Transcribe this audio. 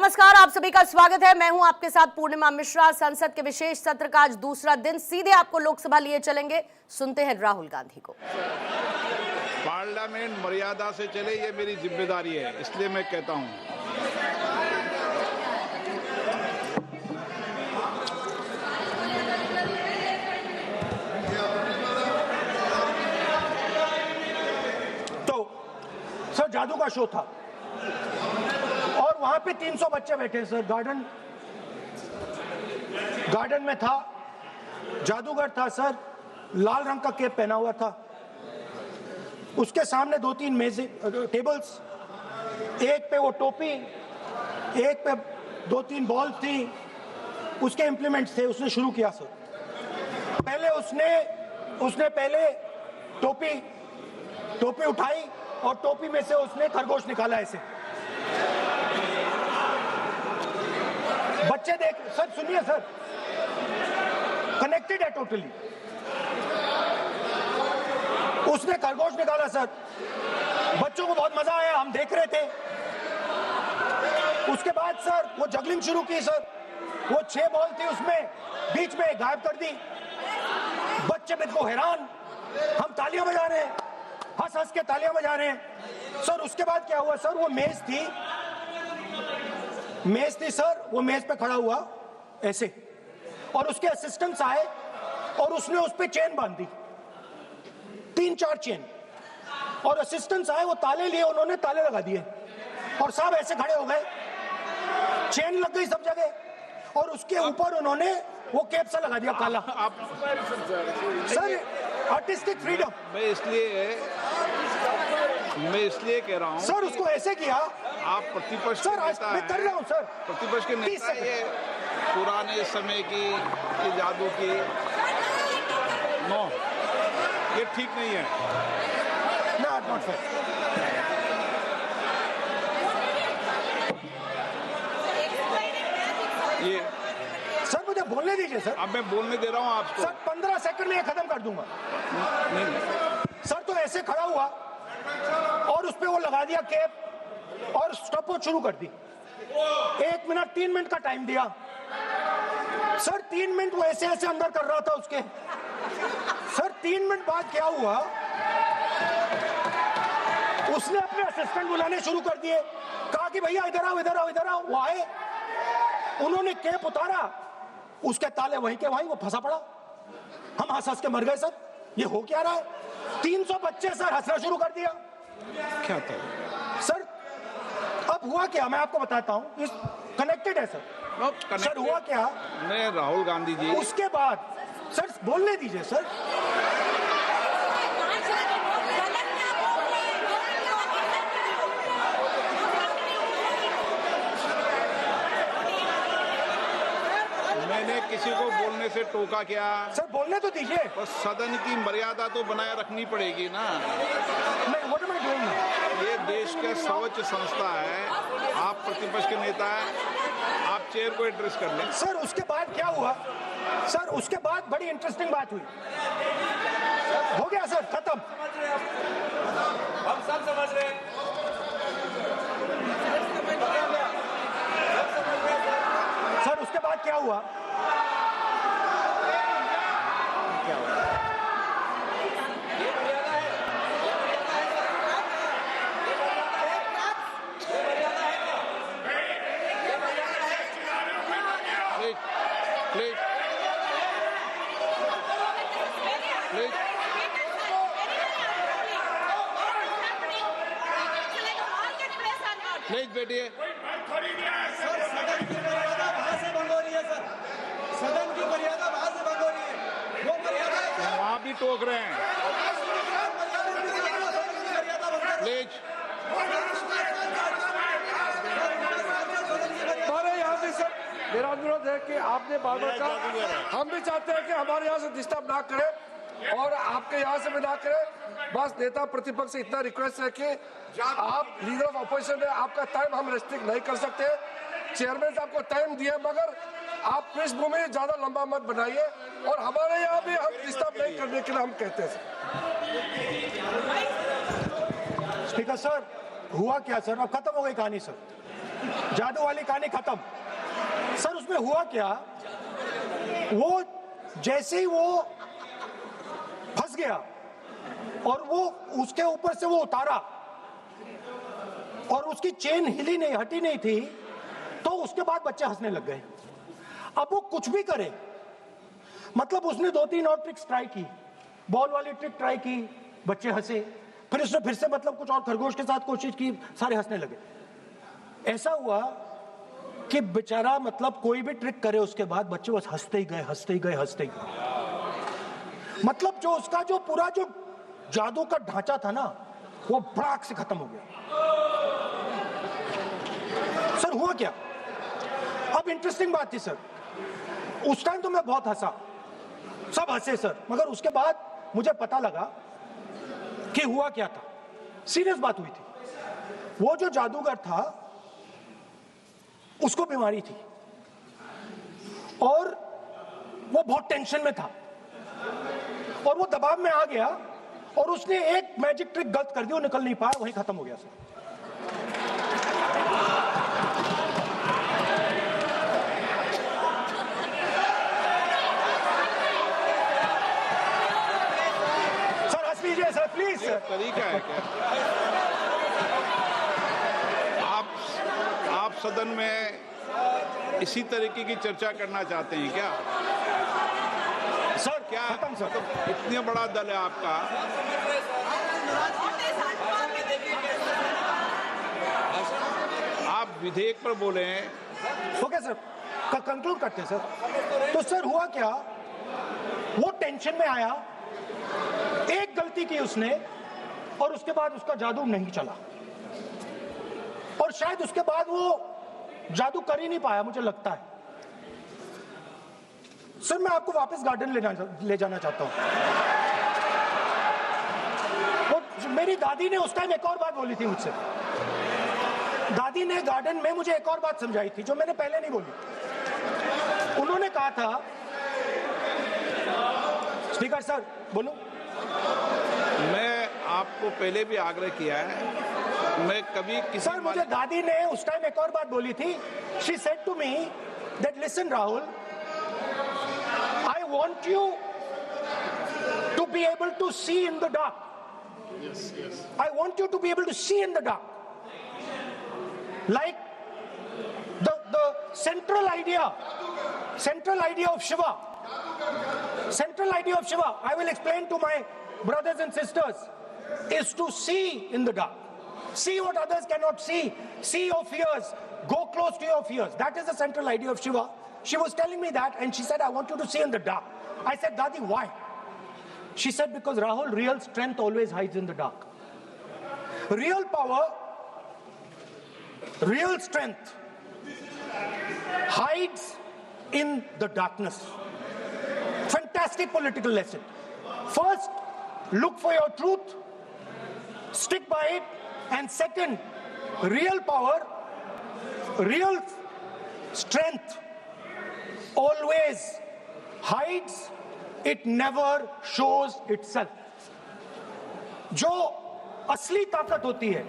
नमस्कार, आप सभी का स्वागत है। मैं हूं आपके साथ पूर्णिमा मिश्रा। संसद के विशेष सत्र का आज दूसरा दिन, सीधे आपको लोकसभा लिए चलेंगे। सुनते हैं राहुल गांधी को। पार्लियामेंट मर्यादा से चले, ये मेरी जिम्मेदारी है, इसलिए मैं कहता हूं। तो सर जादू का शो था और वहां पे 300 बच्चे बैठे सर। गार्डन में था, जादूगर था सर, लाल रंग का कैप पहना हुआ था। उसके सामने 2-3 मेज़ें, टेबल्स, एक पे वो टोपी, एक पे 2-3 बॉल थी, उसके इम्प्लीमेंट्स थे। उसने शुरू किया सर। पहले उसने पहले टोपी उठाई और टोपी में से उसने खरगोश निकाला ऐसे। बच्चे देख सर, सुनिए सर, कनेक्टेड है टोटली। उसने खरगोश निकाला सर, बच्चों को बहुत मजा आया, हम देख रहे थे। उसके बाद सर वो जगलिंग शुरू की सर। वो 6 बॉल थी, उसमें बीच में गायब कर दी। बच्चे बिल्कुल हैरान, हम तालियां बजा रहे हैं, हंस हंस के तालियां बजा रहे हैं सर। उसके बाद क्या हुआ सर, वो मेज थी सर, वो मेज पे खड़ा हुआ ऐसे, और उसके असिस्टेंट्स आए और उसने उस पे चेन बांध दी, 3-4 चेन। और असिस्टेंट्स आए, वो ताले लिए, उन्होंने ताले लगा दिए और सब ऐसे खड़े हो गए। चेन लग गई सब जगह और उसके ऊपर उन्होंने वो कैप सा लगा दिया काला। Sir artistic freedom. मैं इसलिए कह रहा हूं सर, उसको ऐसे किया। आप प्रतिपक्ष सर आज मैं कर रहा हूं सर। प्रतिपक्ष के नेता, ये पुराने समय की जादू की नो, ये ठीक नहीं है। Not fair. ये सर मुझे बोलने दीजिए सर। अब मैं बोलने दे रहा हूं आपको। सर 15 सेकंड में ये खत्म कर दूंगा। नहीं। सर तो ऐसे खड़ा हुआ और उस पे वो लगा दिया कैप और स्टॉपवॉच शुरू कर दी। 1 मिनट 3 मिनट का टाइम दिया सर। 3 मिनट वो ऐसे ऐसे अंदर कर रहा था उसके। सर 3 मिनट बाद क्या हुआ, उसने अपने असिस्टेंट बुलाने शुरू कर दिए। कहा कि भैया इधर आओ, इधर आओ, इधर आओ। वो आए, उन्होंने कैप उतारा, उसके ताले वहीं के वहीं, वो फंसा पड़ा। हम हंस हंस के मर गए सर। ये हो क्या रहा है? 300 बच्चे सर हंसना शुरू कर दिया। क्या था सर? अब हुआ क्या, मैं आपको बताता हूं। इस कनेक्टेड है सर। सर हुआ क्या, मैं राहुल गांधी जी, उसके बाद सर बोलने दीजिए सर। मैंने किसी को बोलने से टोका क्या? सर बोलने तो दीजिए। बस सदन की मर्यादा तो बनाए रखनी पड़ेगी ना। ये देश का सर्वोच्च संस्था है, आप प्रतिपक्ष के नेता हैं, आप चेयर को एड्रेस कर लें। सर उसके बाद क्या हुआ सर, उसके बाद बड़ी इंटरेस्टिंग बात हुई। हो गया सर, खत्म। हम सब समझ रहे हैं। सर उसके बाद क्या हुआ, प्लीज बैठिए। सदन की मर्यादा वहां से भंग हो रही है। वो मर्यादा वहां भी टोक रहे हैं। प्लीज हमारे यहाँ से सर मेरा अनुरोध है कि आपने बार बार कहा, हम भी चाहते हैं कि हमारे यहाँ से डिस्टर्ब ना करें और आपके यहाँ से भी ना करें। बस नेता प्रतिपक्ष से इतना रिक्वेस्ट है कि आप लीडर ऑफ अपोजिशन है, आपका टाइम हम रेस्ट्रिक्ट नहीं कर सकते। चेयरमैन साहब को टाइम दिया, मगर आप पृष्ठभूमि ज्यादा लंबा मत बनाइए और हमारे यहाँ भी हम डिस्टर्ब नहीं करने के लिए हम कहते हैं। स्पीकर सर, हुआ क्या सर? अब खत्म हो गई कहानी सर। जादू वाली कहानी खत्म। सर उसमें हुआ क्या, वो जैसे ही वो फंस गया और वो उसके ऊपर से वो उतारा और उसकी चेन हिली नहीं, हटी नहीं थी, तो उसके बाद बच्चे हंसने लग गए। अब वो कुछ भी करे, मतलब उसने 2-3 और ट्रिक्स ट्राई की, बॉल वाली ट्रिक ट्राई की, बच्चे हंसे, फिर उसने फिर से मतलब कुछ और खरगोश के साथ कोशिश की, सारे हंसने लगे। ऐसा हुआ कि बेचारा मतलब कोई भी ट्रिक करे उसके बाद बच्चे बस हंसते ही गए, हंसते ही गए, हंसते ही गए। मतलब जो उसका जो पूरा जो जादू का ढांचा था ना, वो भड़ाक से खत्म हो गया। सर हुआ क्या, अब इंटरेस्टिंग बात थी सर, उस टाइम तो मैं बहुत हंसा, सब हंसे सर, मगर उसके बाद मुझे पता लगा कि हुआ क्या था। सीरियस बात हुई थी। वो जो जादूगर था उसको बीमारी थी और वो बहुत टेंशन में था और वो दबाव में आ गया और उसने एक मैजिक ट्रिक गलत कर दी, वो निकल नहीं पाया, वहीं खत्म हो गया सर। सर हंस लीजिए सर, प्लीज सर। तरीका है क्या? आप सदन में इसी तरीके की चर्चा करना चाहते हैं क्या? सर क्या खत्म सर। इतने बड़ा दल है आपका, आप विधेयक पर बोले हैं। ओके सर, कंक्लूड करते हैं सर। तो सर हुआ क्या, वो टेंशन में आया, एक गलती की उसने और उसके बाद उसका जादू नहीं चला और शायद उसके बाद वो जादू कर ही नहीं पाया, मुझे लगता है। सर मैं आपको वापस गार्डन ले जाना चाहता हूं। वो मेरी दादी ने उस टाइम एक और बात बोली थी मुझसे। दादी ने गार्डन में मुझे एक और बात समझाई थी जो मैंने पहले नहीं बोली। उन्होंने कहा था, स्पीकर सर बोलूं? मैं आपको पहले भी आग्रह किया है, मैं कभी किसी सर मुझे दादी ने उस टाइम एक और बात बोली थी। She said to me that listen Rahul, I want you to be able to see in the dark. Yes. I want you to be able to see in the dark. Like the central idea of Shiva. Central idea of Shiva, I will explain to my brothers and sisters, is to see in the dark. See what others cannot see. See your fears. Go close to your fears. That is the central idea of Shiva. She was telling me that and she said, I want you to see in the dark. I said, Dadi, why? She said, because Rahul, real strength always hides in the dark. Real power, real strength hides in the darkness. Fantastic political lesson. First, look for your truth, stick by it, and second, real power, real strength always hides, it never shows itself. जो असली ताकत होती है